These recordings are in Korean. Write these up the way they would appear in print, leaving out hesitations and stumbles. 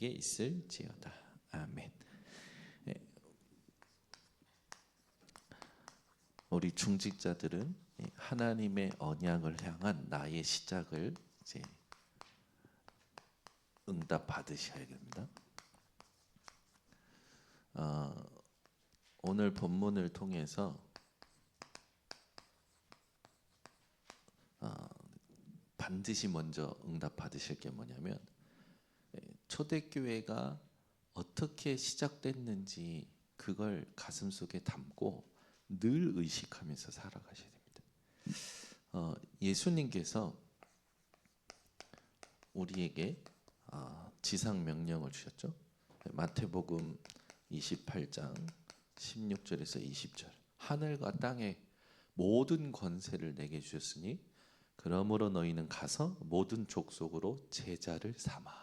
너희에게 있을지어다. 아멘. 우리 중직자들은 하나님의 언약을 향한 나의 시작을 이제 응답 받으셔야 됩니다. 오늘 본문을 통해서 반드시 먼저 응답 받으실 게 뭐냐면, 초대교회가 어떻게 시작됐는지 그걸 가슴속에 담고 늘 의식하면서 살아가셔야 됩니다. 예수님께서 우리에게 지상 명령을 주셨죠. 마태복음 28장 16절에서 20절. 하늘과 땅의 모든 권세를 내게 주셨으니 그러므로 너희는 가서 모든 족속으로 제자를 삼아.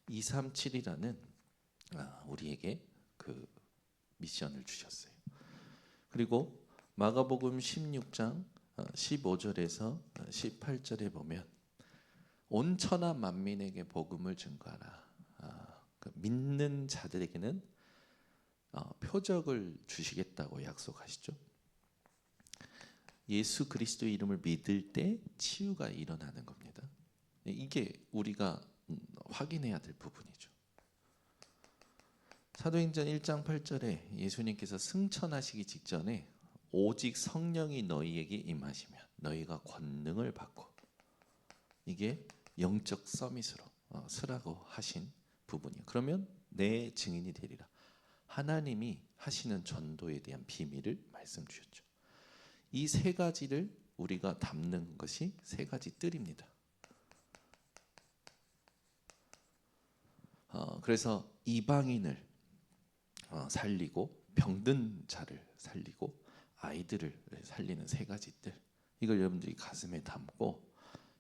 237이라는 우리에게 그 미션을 주셨어요. 그리고 마가복음 16장 15절에서 18절에 보면 온 천하 만민에게 복음을 증거하라. 믿는 자들에게는 표적을 주시겠다고 약속하시죠. 예수 그리스도의 이름을 믿을 때 치유가 일어나는 겁니다. 이게 우리가 확인해야 될 부분이죠. 사도행전 1장 8절에 예수님께서 승천하시기 직전에 오직 성령이 너희에게 임하시면 너희가 권능을 받고, 이게 영적 서밋으로 쓰라고 하신 부분이에요. 그러면 내 증인이 되리라. 하나님이 하시는 전도에 대한 비밀을 말씀 주셨죠. 이 세 가지를 우리가 담는 것이 세 가지 뜰입니다. 그래서 이방인을 살리고 병든 자를 살리고 아이들을 살리는 세 가지 뜰, 이걸 여러분들이 가슴에 담고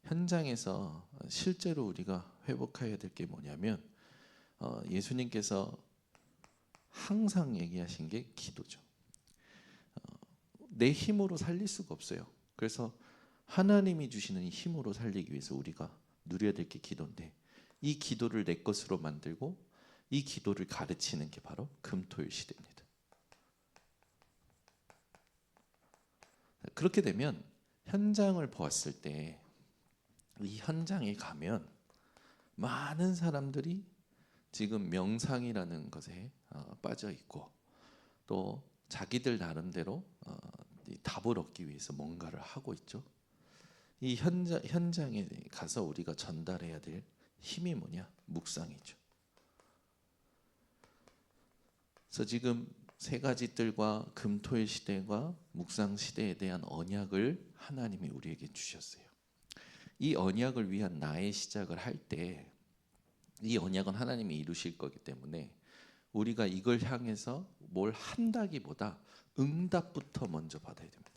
현장에서 실제로 우리가 회복해야 될 게 뭐냐면, 예수님께서 항상 얘기하신 게 기도죠. 내 힘으로 살릴 수가 없어요. 그래서 하나님이 주시는 힘으로 살리기 위해서 우리가 누려야 될 게 기도인데, 이 기도를 내 것으로 만들고 이 기도를 가르치는 게 바로 금토일 시대입니다. 그렇게 되면 현장을 보았을 때, 이 현장에 가면 많은 사람들이 지금 명상이라는 것에 빠져 있고, 또 자기들 나름대로 답을 얻기 위해서 뭔가를 하고 있죠. 이 현장에 가서 우리가 전달해야 될 힘이 뭐냐? 묵상이죠. 그래서 지금 세 가지 뜰과 금토일 시대와 묵상 시대에 대한 언약을 하나님이 우리에게 주셨어요. 이 언약을 위한 나의 시작을 할 때, 이 언약은 하나님이 이루실 거기 때문에 우리가 이걸 향해서 뭘 한다기보다 응답부터 먼저 받아야 됩니다.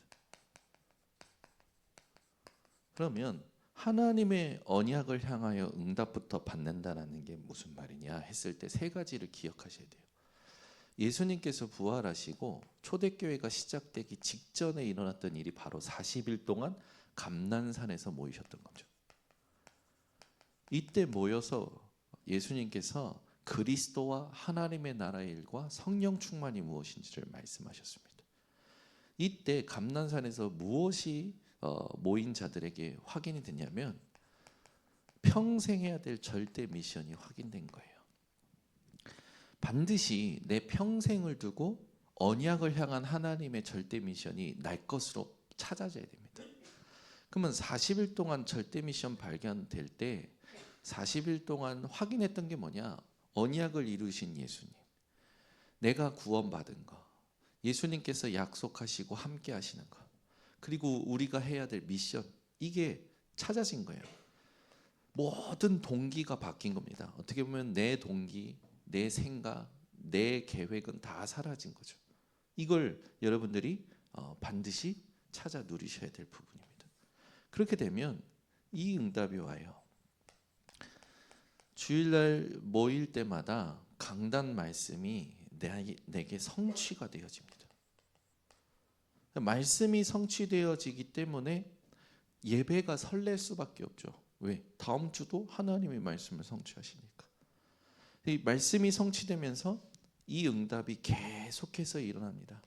그러면 하나님의 언약을 향하여 응답부터 받는다는 게 무슨 말이냐 했을 때 세 가지를 기억하셔야 돼요. 예수님께서 부활하시고 초대교회가 시작되기 직전에 일어났던 일이 바로 40일 동안 감난산에서 모이셨던 거죠. 이때 모여서 예수님께서 그리스도와 하나님의 나라의 일과 성령 충만이 무엇인지를 말씀하셨습니다. 이때 감난산에서 무엇이 모인 자들에게 확인이 됐냐면, 평생 해야 될 절대 미션이 확인된 거예요. 반드시 내 평생을 두고 언약을 향한 하나님의 절대 미션이 날 것으로 찾아져야 됩니다. 그러면 40일 동안 절대 미션 발견될 때 40일 동안 확인했던 게 뭐냐? 언약을 이루신 예수님, 내가 구원받은 거, 예수님께서 약속하시고 함께 하시는 거, 그리고 우리가 해야 될 미션, 이게 찾아진 거예요. 모든 동기가 바뀐 겁니다. 어떻게 보면 내 동기, 내 생각, 내 계획은 다 사라진 거죠. 이걸 여러분들이 반드시 찾아 누리셔야 될 부분입니다. 그렇게 되면 이 응답이 와요. 주일날 모일 때마다 강단 말씀이 내게 성취가 되어집니다. 말씀이 성취되어지기 때문에 예배가 설렐 수밖에 없죠. 왜? 다음 주도 하나님의 말씀을 성취하시니까. 이 말씀이 성취되면서 이 응답이 계속해서 일어납니다.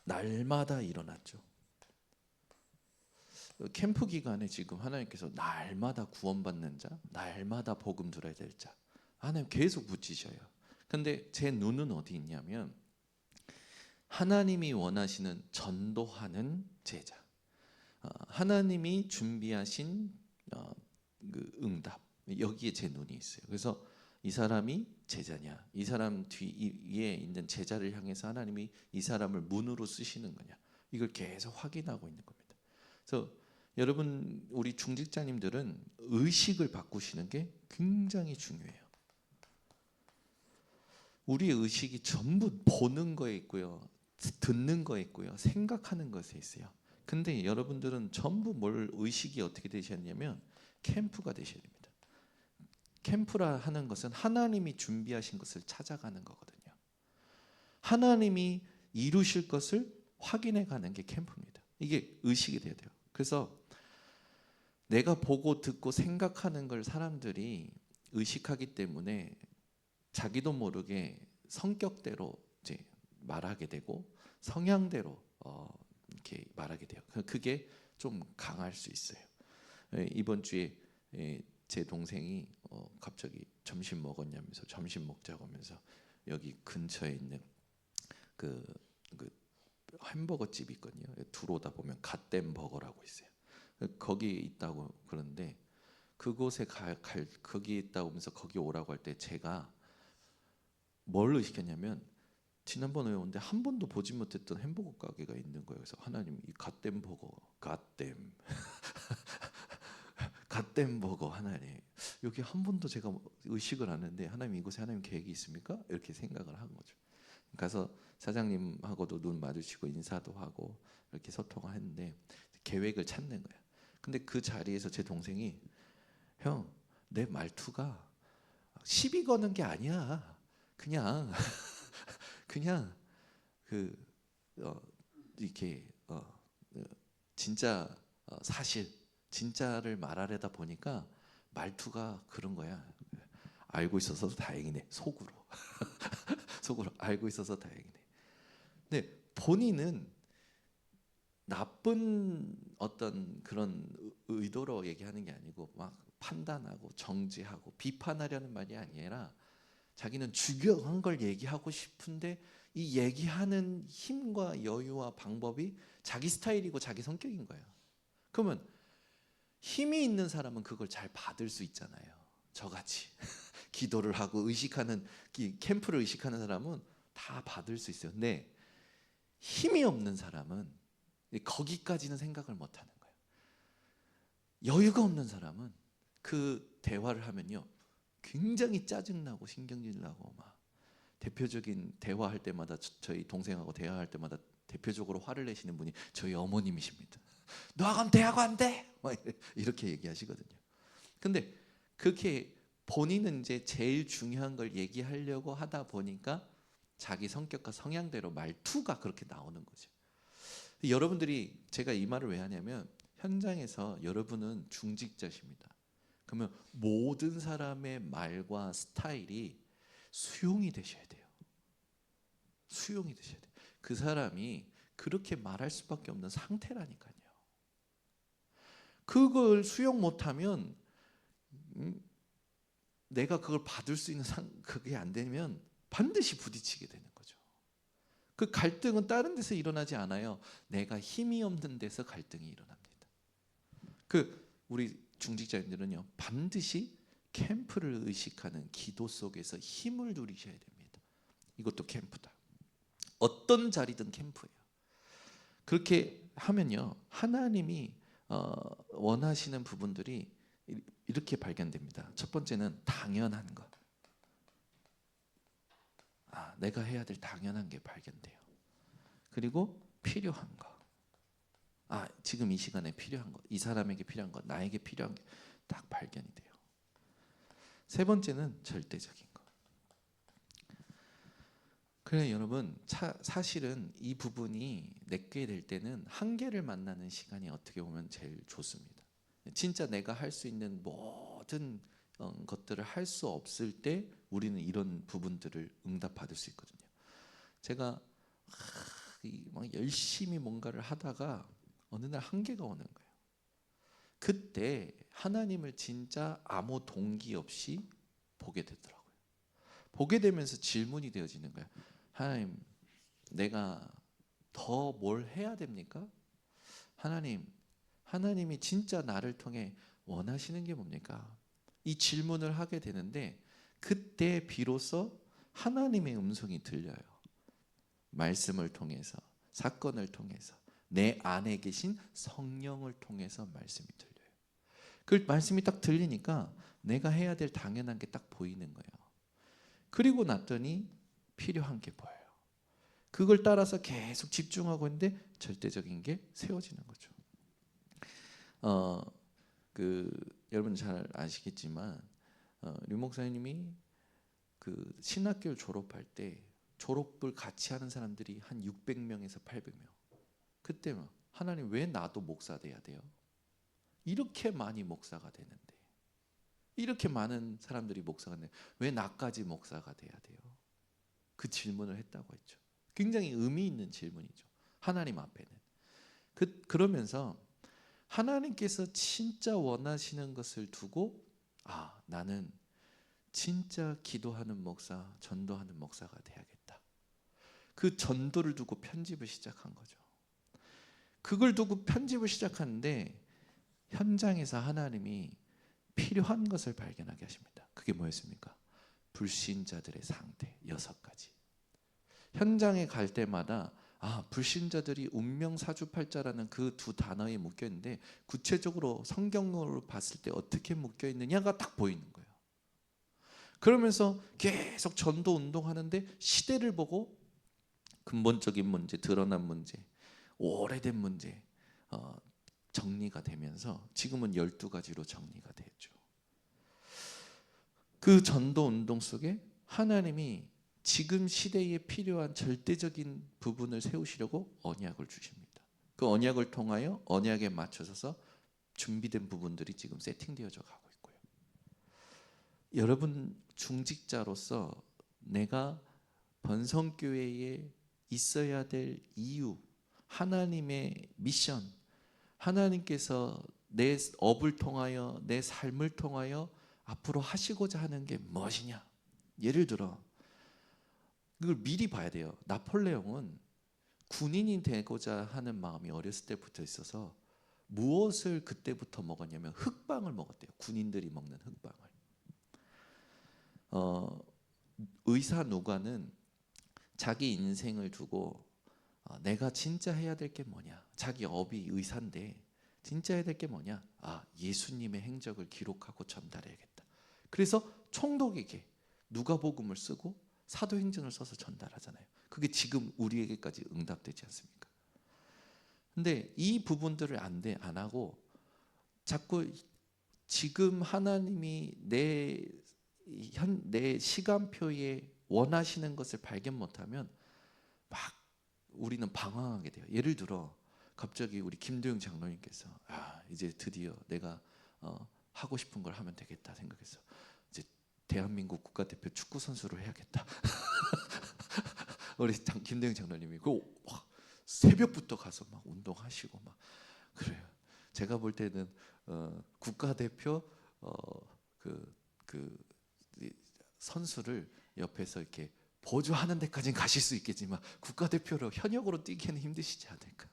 날마다 일어났죠. 캠프 기간에 지금 하나님께서 날마다 구원받는 자, 날마다 복음 들어야 될 자, 하나님 계속 붙이셔요. 근데 제 눈은 어디 있냐면 하나님이 원하시는 전도하는 제자, 하나님이 준비하신 그 응답, 여기에 제 눈이 있어요. 그래서 이 사람이 제자냐, 이 사람 뒤에 있는 제자를 향해서 하나님이 이 사람을 문으로 쓰시는 거냐, 이걸 계속 확인하고 있는 겁니다. 그래서 여러분, 우리 중직자님들은 의식을 바꾸시는 게 굉장히 중요해요. 우리의 의식이 전부 보는 거에 있고요, 듣는 거에 있고요, 생각하는 것에 있어요. 근데 여러분들은 전부 뭘 의식이 어떻게 되셨냐면 캠프가 되셔야 됩니다. 캠프라 하는 것은 하나님이 준비하신 것을 찾아가는 거거든요. 하나님이 이루실 것을 확인해 가는 게 캠프입니다. 이게 의식이 돼야 돼요. 그래서 내가 보고 듣고 생각하는 걸 사람들이 의식하기 때문에 자기도 모르게 성격대로 이제 말하게 되고 성향대로 이렇게 말하게 돼요. 그게 좀 강할 수 있어요. 이번 주에 제 동생이 갑자기 점심 먹었냐면서 점심 먹자고 하면서 여기 근처에 있는 그 햄버거 집이 있거든요. 들어오다 보면 갓댐 버거라고 있어요. 거기 있다고 그러는데 그곳에 거기 있다고 하면서 거기 오라고 할 때 제가 뭘 의식했냐면 지난번에 오는데 한 번도 보지 못했던 햄버거 가게가 있는 거예요. 그래서 하나님, 이 갓댐 버거, 갓댐 갓댐 버거, 하나님 여기 한 번도 제가 의식을 안 했는데 하나님, 이곳에 하나님 계획이 있습니까? 이렇게 생각을 한 거죠. 가서 사장님하고도 눈 마주치고 인사도 하고 이렇게 소통을 했는데 계획을 찾는 거예요. 근데 그 자리에서 제 동생이, 형, 내 말투가 시비 거는 게 아니야. 그냥 이렇게 진짜 사실 진짜를 말하려다 보니까 말투가 그런 거야. 알고 있어서 다행이네. 속으로 속으로 알고 있어서 다행이네. 근데 본인은 나쁜 어떤 그런 의도로 얘기하는 게 아니고 막 판단하고 정지하고 비판하려는 말이 아니라 자기는 중요한 걸 얘기하고 싶은데 이 얘기하는 힘과 여유와 방법이 자기 스타일이고 자기 성격인 거예요. 그러면 힘이 있는 사람은 그걸 잘 받을 수 있잖아요. 저같이 기도를 하고 의식하는, 캠프를 의식하는 사람은 다 받을 수 있어요. 근데 힘이 없는 사람은 거기까지는 생각을 못 하는 거예요. 여유가 없는 사람은 그 대화를 하면요, 굉장히 짜증나고 신경질 나고 막 대표적인 대화할 때마다 저희 동생하고 대화할 때마다 대표적으로 화를 내시는 분이 저희 어머님이십니다. 너하고는 대화가 안 돼! 막 이렇게 얘기하시거든요. 근데 그렇게 본인은 이제 제일 중요한 걸 얘기하려고 하다 보니까 자기 성격과 성향대로 말투가 그렇게 나오는 거죠. 여러분들이, 제가 이 말을 왜 하냐면 현장에서 여러분은 중직자십니다. 그러면 모든 사람의 말과 스타일이 수용이 되셔야 돼요. 수용이 되셔야 돼요. 그 사람이 그렇게 말할 수밖에 없는 상태라니까요. 그걸 수용 못하면 내가 그걸 받을 수 있는 그게 안 되면 반드시 부딪히게 되는 거죠. 그 갈등은 다른 데서 일어나지 않아요. 내가 힘이 없는 데서 갈등이 일어납니다. 우리 중직자님들은요, 반드시 캠프를 의식하는 기도 속에서 힘을 누리셔야 됩니다. 이것도 캠프다. 어떤 자리든 캠프예요. 그렇게 하면요, 하나님이 원하시는 부분들이 이렇게 발견됩니다. 첫 번째는 당연한 것. 내가 해야 될 당연한 게 발견돼요. 그리고 필요한 것. 지금 이 시간에 필요한 것, 이 사람에게 필요한 것, 나에게 필요한 게 딱 발견이 돼요. 세 번째는 절대적인 것. 그래 여러분, 사실은 이 부분이 내게 될 때는 한계를 만나는 시간이 어떻게 보면 제일 좋습니다. 진짜 내가 할 수 있는 모든 것들을 할 수 없을 때 우리는 이런 부분들을 응답받을 수 있거든요. 제가 막 열심히 뭔가를 하다가 어느 날 한계가 오는 거예요. 그때 하나님을 진짜 아무 동기 없이 보게 되더라고요. 보게 되면서 질문이 되어지는 거예요. 하나님, 내가 더 뭘 해야 됩니까? 하나님이 진짜 나를 통해 원하시는 게 뭡니까? 이 질문을 하게 되는데 그때 비로소 하나님의 음성이 들려요. 말씀을 통해서, 사건을 통해서, 내 안에 계신 성령을 통해서 말씀이 들려요. 그 말씀이 딱 들리니까 내가 해야 될 당연한 게 딱 보이는 거예요. 그리고 났더니 필요한 게 보여요. 그걸 따라서 계속 집중하고 있는데 절대적인 게 세워지는 거죠. 여러분 잘 아시겠지만 류 목사님이 그 신학교를 졸업할 때 졸업을 같이 하는 사람들이 한 600명에서 800명. 그때 막 하나님 왜 나도 목사 돼야 돼요? 이렇게 많이 목사가 되는데, 이렇게 많은 사람들이 목사가 되는데 왜 나까지 목사가 돼야 돼요? 그 질문을 했다고 했죠. 굉장히 의미 있는 질문이죠. 하나님 앞에는. 그러면서 하나님께서 진짜 원하시는 것을 두고 나는 진짜 기도하는 목사, 전도하는 목사가 돼야겠다. 그 전도를 두고 편집을 시작한 거죠. 그걸 두고 편집을 시작하는데 현장에서 하나님이 필요한 것을 발견하게 하십니다. 그게 뭐였습니까? 불신자들의 상태 6가지. 현장에 갈 때마다 불신자들이 운명사주팔자라는 그 두 단어에 묶여 있는데 구체적으로 성경으로 봤을 때 어떻게 묶여 있느냐가 딱 보이는 거예요. 그러면서 계속 전도 운동하는데 시대를 보고 근본적인 문제, 드러난 문제, 오래된 문제 정리가 되면서 지금은 12가지로 정리가 됐죠. 그 전도 운동 속에 하나님이 지금 시대에 필요한 절대적인 부분을 세우시려고 언약을 주십니다. 그 언약을 통하여 언약에 맞춰서 준비된 부분들이 지금 세팅되어져 가고 있고요. 여러분 중직자로서 내가 번성교회에 있어야 될 이유, 하나님의 미션, 하나님께서 내 업을 통하여 내 삶을 통하여 앞으로 하시고자 하는 게 무엇이냐? 예를 들어 이걸 미리 봐야 돼요. 나폴레옹은 군인이 되고자 하는 마음이 어렸을 때부터 있어서 무엇을 그때부터 먹었냐면 흑빵을 먹었대요. 군인들이 먹는 흑빵을. 의사 누가는 자기 인생을 두고 내가 진짜 해야 될 게 뭐냐? 자기 업이 의사인데 진짜 해야 될 게 뭐냐? 예수님의 행적을 기록하고 전달해야겠다. 그래서 총독에게 누가복음을 쓰고 사도행전을 써서 전달하잖아요. 그게 지금 우리에게까지 응답되지 않습니까? 근데 이 부분들을 안 하고 자꾸 지금 하나님이 내 시간표에 원하시는 것을 발견 못하면 막 우리는 방황하게 돼요. 예를 들어 갑자기 우리 김도영 장로님께서 이제 드디어 내가 하고 싶은 걸 하면 되겠다 생각해서 이제 대한민국 국가대표 축구 선수를 해야겠다. 우리 김대영 장로님이 새벽부터 가서 막 운동하시고 막 그래요. 제가 볼 때는 국가대표 그 선수를 옆에서 이렇게 보조하는 데까지는 가실 수 있겠지만 국가대표로 현역으로 뛰기에는 힘드시지 않을까.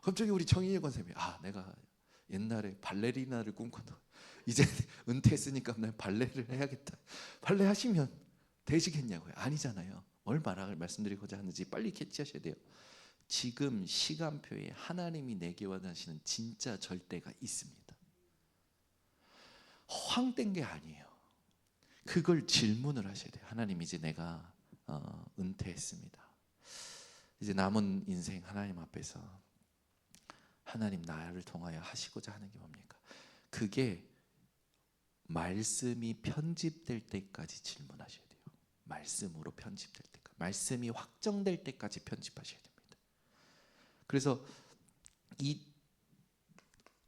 갑자기 우리 정인일 권사님이 내가 옛날에 발레리나를 꿈꿨다. 이제 은퇴했으니까 난 발레를 해야겠다. 발레 하시면 되시겠냐고요? 아니잖아요. 뭘 말씀드리고자 하는지 빨리 캐치하셔야 돼요. 지금 시간표에 하나님이 내게 원하시는 진짜 절대가 있습니다. 허황된 게 아니에요. 그걸 질문을 하셔야 돼요. 하나님 이제 내가 은퇴했습니다. 이제 남은 인생 하나님 앞에서 하나님 나를 통하여 하시고자 하는 게 뭡니까? 그게 말씀이 편집될 때까지 질문하셔야 돼요. 말씀으로 편집될 때까지, 말씀이 확정될 때까지 편집하셔야 됩니다. 그래서 이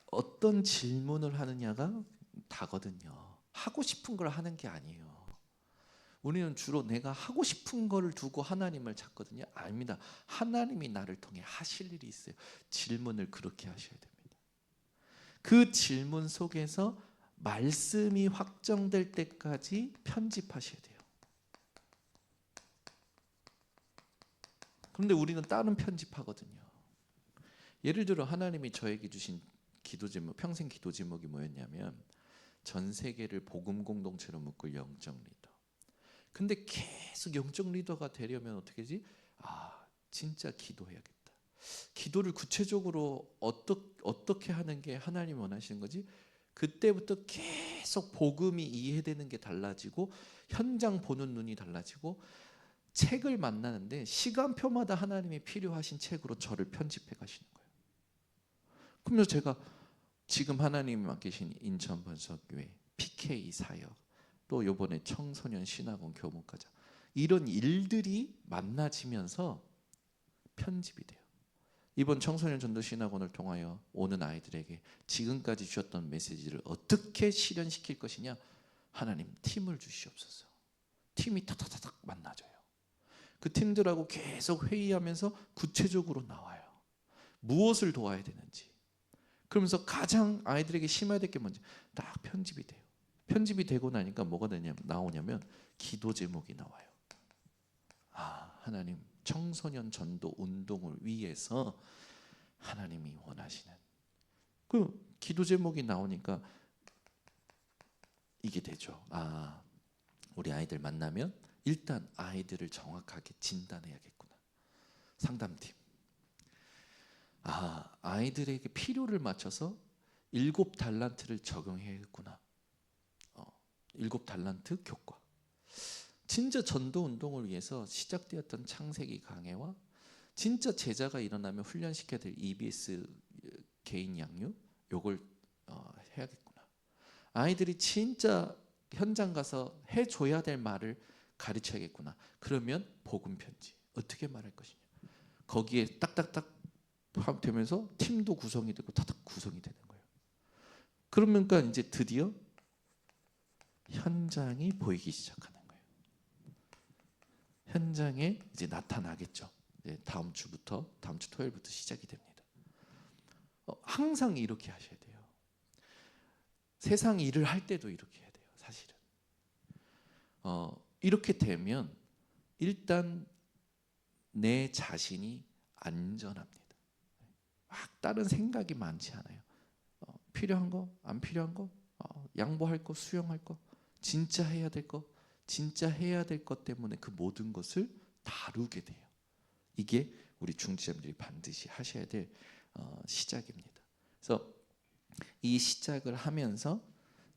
어떤 질문을 하느냐가 다거든요. 하고 싶은 걸 하는 게 아니에요. 우리는 주로 내가 하고 싶은 거를 두고 하나님을 찾거든요. 아닙니다. 하나님이 나를 통해 하실 일이 있어요. 질문을 그렇게 하셔야 됩니다. 그 질문 속에서 말씀이 확정될 때까지 편집하셔야 돼요. 그런데 우리는 다른 편집하거든요. 예를 들어 하나님이 저에게 주신 기도 제목, 평생 기도 제목이 뭐였냐면 전 세계를 복음 공동체로 묶을 영적 리더. 근데 계속 영적 리더가 되려면 어떻게 하지? 진짜 기도해야겠다. 기도를 구체적으로 어떻게 하는 게 하나님 원하시는 거지? 그때부터 계속 복음이 이해되는 게 달라지고 현장 보는 눈이 달라지고 책을 만나는데 시간표마다 하나님이 필요하신 책으로 저를 편집해 가시는 거예요. 그러면서 제가 지금 하나님이 맡기신 인천 번석교회 PK 사역 또 이번에 청소년 신학원 교목과정 이런 일들이 만나지면서 편집이 돼요. 이번 청소년 전도 신학원을 통하여 오는 아이들에게 지금까지 주셨던 메시지를 어떻게 실현시킬 것이냐, 하나님 팀을 주시옵소서. 팀이 타타타닥 만나져요. 그 팀들하고 계속 회의하면서 구체적으로 나와요. 무엇을 도와야 되는지. 그러면서 가장 아이들에게 심어야 될 게 뭔지 딱 편집이 돼요. 편집이 되고 나니까 뭐가 나오냐면 기도 제목이 나와요. 하나님 청소년 전도 운동을 위해서 하나님이 원하시는 그 기도 제목이 나오니까 이게 되죠. 우리 아이들 만나면 일단 아이들을 정확하게 진단해야겠구나. 상담팀. 아이들에게 필요를 맞춰서 7달란트를 적용해야겠구나. 7달란트 교과. 진짜 전도 운동을 위해서 시작되었던 창세기 강해와 진짜 제자가 일어나면 훈련시켜야 될 EBS 개인 양육 요걸 해야겠구나. 아이들이 진짜 현장 가서 해줘야 될 말을 가르쳐야겠구나. 그러면 복음 편지 어떻게 말할 것이냐. 거기에 딱딱딱 되면서 팀도 구성이 되고 타닥 구성이 되는 거예요. 그러니까 이제 드디어 현장이 보이기 시작하는 거예요. 현장에 이제 나타나겠죠. 이제 다음 주 토요일부터 시작이 됩니다. 항상 이렇게 하셔야 돼요. 세상 일을 할 때도 이렇게 해야 돼요. 사실은 이렇게 되면 일단 내 자신이 안전합니다. 막 다른 생각이 많지 않아요. 필요한 거, 안 필요한 거, 양보할 거, 수용할 거, 진짜 해야 될 거, 진짜 해야 될 것 때문에 그 모든 것을 다루게 돼요. 이게 우리 중지자분들이 반드시 하셔야 될 시작입니다. 그래서 이 시작을 하면서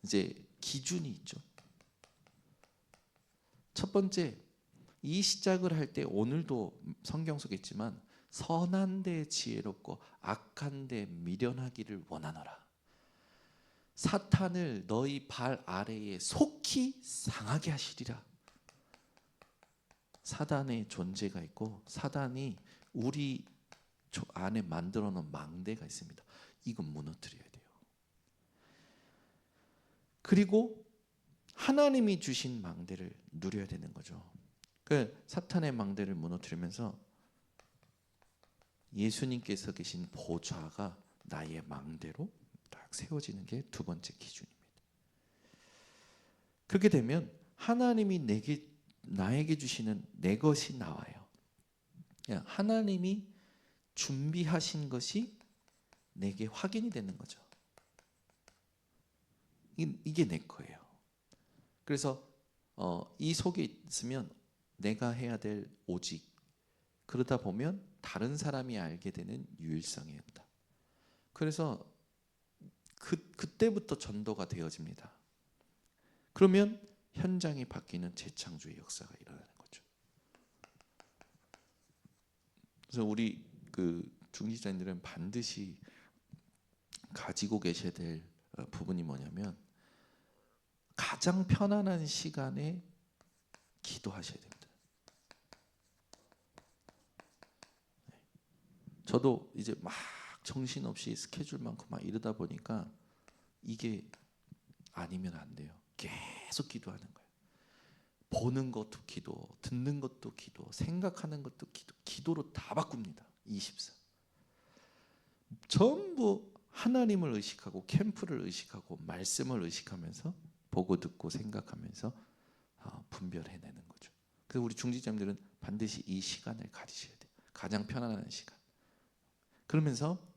이제 기준이 있죠. 첫 번째, 이 시작을 할 때 오늘도 성경 속에 있지만 선한 데 지혜롭고 악한 데 미련하기를 원하노라. 사탄을 너희 발 아래에 속히 상하게 하시리라. 사단의 존재가 있고 사단이 우리 안에 만들어 놓은 망대가 있습니다. 이건 무너뜨려야 돼요. 그리고 하나님이 주신 망대를 누려야 되는 거죠. 그 사탄의 망대를 무너뜨리면서 예수님께서 계신 보좌가 나의 망대로 딱 세워지는 게 두 번째 기준입니다. 그렇게 되면 하나님이 나에게 주시는 내 것이 나와요. 하나님이 준비하신 것이 내게 확인이 되는 거죠. 이게 내 거예요. 그래서 이 속에 있으면 내가 해야 될 오직 그러다 보면 다른 사람이 알게 되는 유일성이 있다. 그래서 그때부터 전도가 되어집니다. 그러면 현장이 바뀌는 재창조의 역사가 일어나는 거죠. 그래서 우리 중지자님들은 반드시 가지고 계셔야 될 부분이 뭐냐면 가장 편안한 시간에 기도하셔야 됩니다. 저도 이제 막 정신없이 스케줄 많고 막 이러다 보니까 이게 아니면 안 돼요. 계속 기도하는 거예요. 보는 것도 기도, 듣는 것도 기도, 생각하는 것도 기도, 기도로 다 바꿉니다. 24. 전부 하나님을 의식하고 캠프를 의식하고 말씀을 의식하면서 보고 듣고 생각하면서 분별해내는 거죠. 그래서 우리 중직자님들은 반드시 이 시간을 가지셔야 돼요. 가장 편안한 시간. 그러면서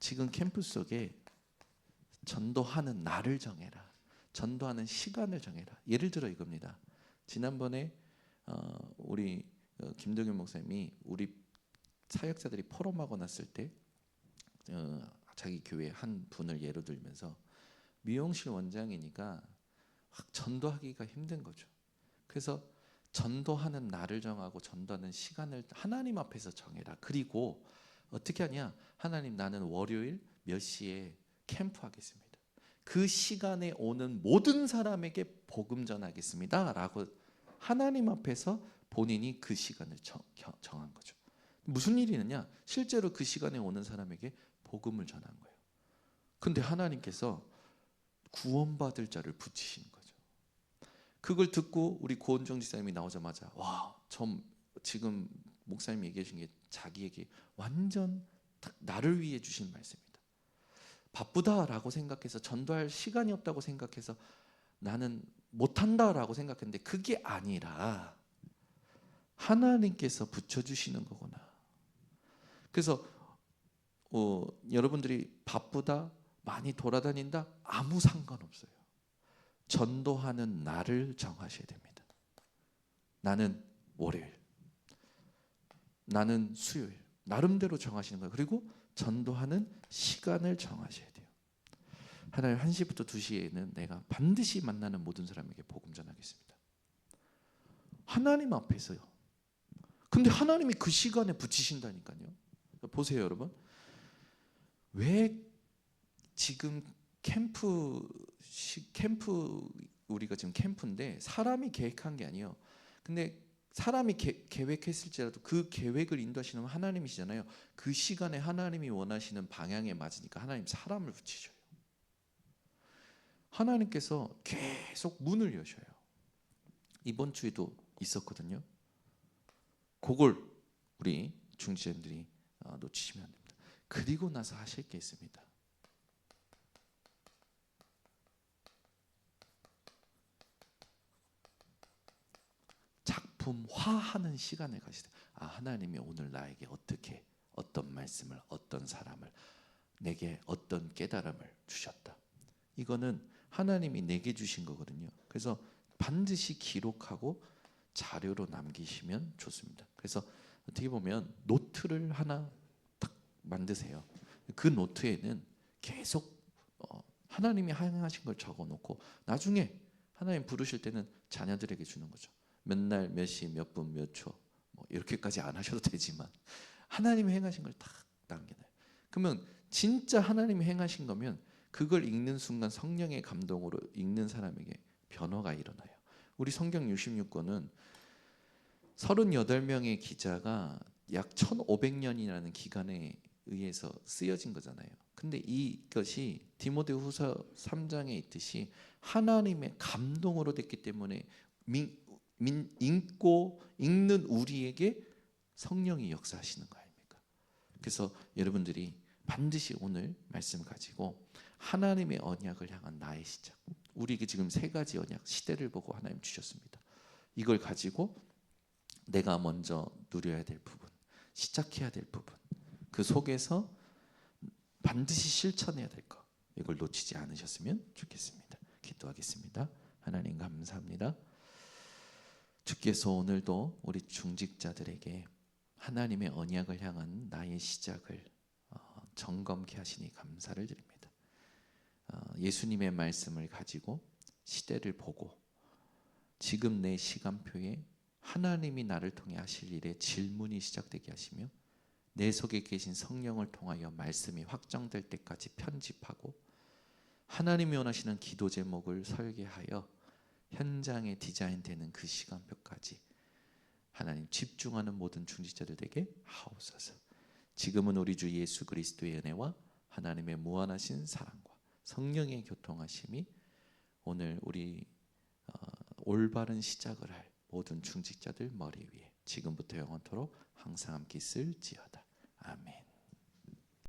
지금 캠프 속에 전도하는 날을 정해라. 전도하는 시간을 정해라. 예를 들어 이겁니다. 지난번에 우리 김동현 목사님이 우리 사역자들이 포럼하고 났을 때 자기 교회 한 분을 예로 들면서 미용실 원장이니까 확 전도하기가 힘든 거죠. 그래서 전도하는 날을 정하고 전도하는 시간을 하나님 앞에서 정해라. 그리고 어떻게 하냐? 하나님, 나는 월요일 몇 시에 캠프하겠습니다. 그 시간에 오는 모든 사람에게 복음 전하겠습니다. 라고 하나님 앞에서 본인이 그 시간을 정한 거죠. 무슨 일이 있느냐? 실제로 그 시간에 오는 사람에게 복음을 전한 거예요. 근데 하나님께서 구원받을 자를 붙이신 거죠. 그걸 듣고 우리 고은정 지사님이 나오자마자 와, 지금 목사님이 얘기해 주신 게 자기에게 완전 딱 나를 위해 주신 말씀입니다. 바쁘다라고 생각해서 전도할 시간이 없다고 생각해서 나는 못한다라고 생각했는데 그게 아니라 하나님께서 붙여주시는 거구나. 그래서 여러분들이 바쁘다, 많이 돌아다닌다, 아무 상관없어요. 전도하는 날을 정하셔야 됩니다. 나는 월요일, 나는 수요일, 나름대로 정하시는 거예요. 그리고 전도하는 시간을 정하셔야 돼요. 하나님 1시부터 2시에는 내가 반드시 만나는 모든 사람에게 복음 전하겠습니다. 하나님 앞에서요. 근데 하나님이 그 시간에 붙이신다니까요. 보세요, 여러분. 왜 지금 캠프 우리가 지금 캠프인데 사람이 계획한 게 아니에요. 근데 사람이 계획했을지라도 그 계획을 인도하시는 하나님이시잖아요. 그 시간에 하나님이 원하시는 방향에 맞으니까 하나님 사람을 붙이셔요. 하나님께서 계속 문을 여셔요. 이번 주에도 있었거든요. 그걸 우리 중지자들이 놓치시면 안 됩니다. 그리고 나서 하실 게 있습니다. 작품화하는 시간을 가지세요. 하나님이 오늘 나에게 어떤 말씀을, 어떤 사람을, 내게 어떤 깨달음을 주셨다. 이거는 하나님이 내게 주신 거거든요. 그래서 반드시 기록하고 자료로 남기시면 좋습니다. 그래서 어떻게 보면 노트를 하나 딱 만드세요. 그 노트에는 계속 하나님이 행하신 걸 적어놓고 나중에 하나님 부르실 때는 자녀들에게 주는 거죠. 몇 날, 몇 시, 몇 분, 몇 초 이렇게까지 안 하셔도 되지만 하나님이 행하신 걸 딱 남겨놔요. 그러면 진짜 하나님이 행하신 거면 그걸 읽는 순간 성령의 감동으로 읽는 사람에게 변화가 일어나요. 우리 성경 66권은 38명의 기자가 약 1500년이라는 기간에 의해서 쓰여진 거잖아요. 근데 이것이 디모데후서 3장에 있듯이 하나님의 감동으로 됐기 때문에 읽는 우리에게 성령이 역사하시는 거 아닙니까? 그래서 여러분들이 반드시 오늘 말씀 가지고 하나님의 언약을 향한 나의 시작. 우리에게 지금 3가지 언약 시대를 보고 하나님 주셨습니다. 이걸 가지고 내가 먼저 누려야 될 부분, 시작해야 될 부분, 그 속에서 반드시 실천해야 될 것, 이걸 놓치지 않으셨으면 좋겠습니다. 기도하겠습니다. 하나님 감사합니다. 주께서 오늘도 우리 중직자들에게 하나님의 언약을 향한 나의 시작을 점검케 하시니 감사를 드립니다. 예수님의 말씀을 가지고 시대를 보고 지금 내 시간표에 하나님이 나를 통해 하실 일에 질문이 시작되게 하시며 내 속에 계신 성령을 통하여 말씀이 확정될 때까지 편집하고 하나님이 원하시는 기도 제목을 설계하여 현장에 디자인되는 그 시간표까지 하나님 집중하는 모든 중직자들 되게 하옵소서. 지금은 우리 주 예수 그리스도의 은혜와 하나님의 무한하신 사랑과 성령의 교통하심이 오늘 우리 올바른 시작을 할 모든 중직자들 머리 위에 지금부터 영원토록 항상 함께 있을지어다. 아멘.